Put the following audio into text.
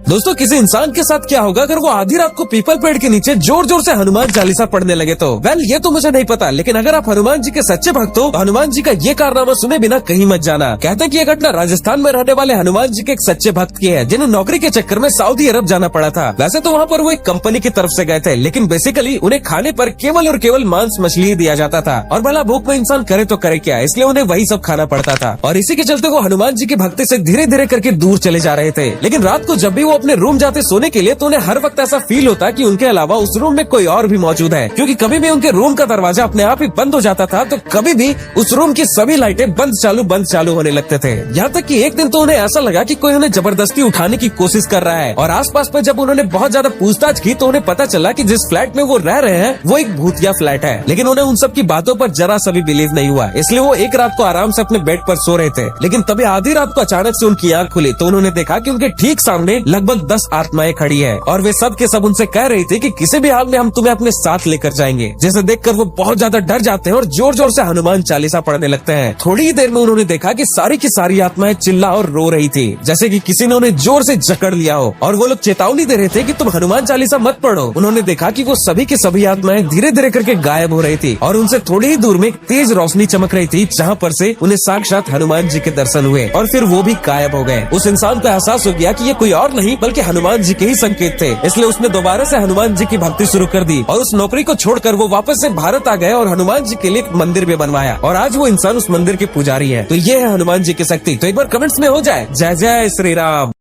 दोस्तों किसी इंसान के साथ क्या होगा अगर वो आधी रात को पीपल पेड़ के नीचे जोर जोर से हनुमान चालीसा पढ़ने लगे तो ये तो मुझे नहीं पता, लेकिन अगर आप हनुमान जी के सच्चे भक्त हो तो हनुमान जी का ये कारनामा सुने बिना कहीं मत जाना। कहते हैं कि ये घटना राजस्थान में रहने वाले हनुमान जी के एक सच्चे भक्त की है, जिन्हें नौकरी के चक्कर में सऊदी अरब जाना पड़ा था। वैसे तो वहाँ पर वो एक कंपनी की तरफ से गए थे, लेकिन बेसिकली उन्हें खाने पर केवल और केवल मांस मछली ही दिया जाता था और भला भूख में इंसान करे तो करे क्या, इसलिए उन्हें वही सब खाना पड़ता था। और इसी के चलते वो हनुमान जी की भक्ति से धीरे धीरे करके दूर चले जा रहे थे। लेकिन रात को जब भी वो अपने रूम जाते सोने के लिए तो उन्हें हर वक्त ऐसा फील होता कि उनके अलावा उस रूम में कोई और भी मौजूद है, क्योंकि कभी भी उनके रूम का दरवाजा अपने आप ही बंद हो जाता था तो कभी भी उस रूम की सभी लाइटें बंद चालू होने लगते थे। यहाँ तक कि एक दिन तो उन्हें ऐसा लगा कि कोई उन्हें जबरदस्ती उठाने की कोशिश कर रहा है। और आसपास में जब उन्होंने बहुत ज्यादा पूछताछ की तो उन्हें पता चला कि जिस फ्लैट में वो रह रहे हैं वो एक भूतिया फ्लैट है। लेकिन उन्हें उन सब की बातों पर जरा सा भी बिलीव नहीं हुआ, इसलिए वो एक रात को आराम से अपने बेड पर सो रहे थे। लेकिन तभी आधी रात को अचानक से उनकी आंख खुली तो उन्होंने देखा कि उनके ठीक सामने लगभग 10 आत्माएं खड़ी है और वे सब के सब उनसे कह रही थी कि किसी भी हाल में हम तुम्हें अपने साथ लेकर जाएंगे। जैसे देखकर वो बहुत ज्यादा डर जाते हैं और जोर जोर से हनुमान चालीसा पढ़ने लगते हैं। थोड़ी ही देर में उन्होंने देखा कि सारी की सारी आत्माएं चिल्ला और रो रही थी, जैसे कि किसी ने उन्हें जोर से जकड़ लिया हो और वो लोग चेतावनी दे रहे थे कि तुम हनुमान चालीसा मत पढ़ो। उन्होंने देखा कि वो सभी की सभी आत्माएं धीरे धीरे करके गायब हो रही थी और उनसे थोड़ी ही दूर में एक तेज रोशनी चमक रही थी, जहाँ पर से उन्हें साक्षात हनुमान जी के दर्शन हुए और फिर वो भी गायब हो गए। उस इंसान को एहसास हो गया कि ये कोई और नहीं बल्कि हनुमान जी के ही संकेत थे, इसलिए उसने दोबारा से हनुमान जी की भक्ति शुरू कर दी और उस नौकरी को छोड़कर वो वापस से भारत आ गए और हनुमान जी के लिए एक मंदिर भी बनवाया और आज वो इंसान उस मंदिर के पुजारी है। तो ये है हनुमान जी की शक्ति। तो एक बार कमेंट्स में हो जाए जय जय श्री राम।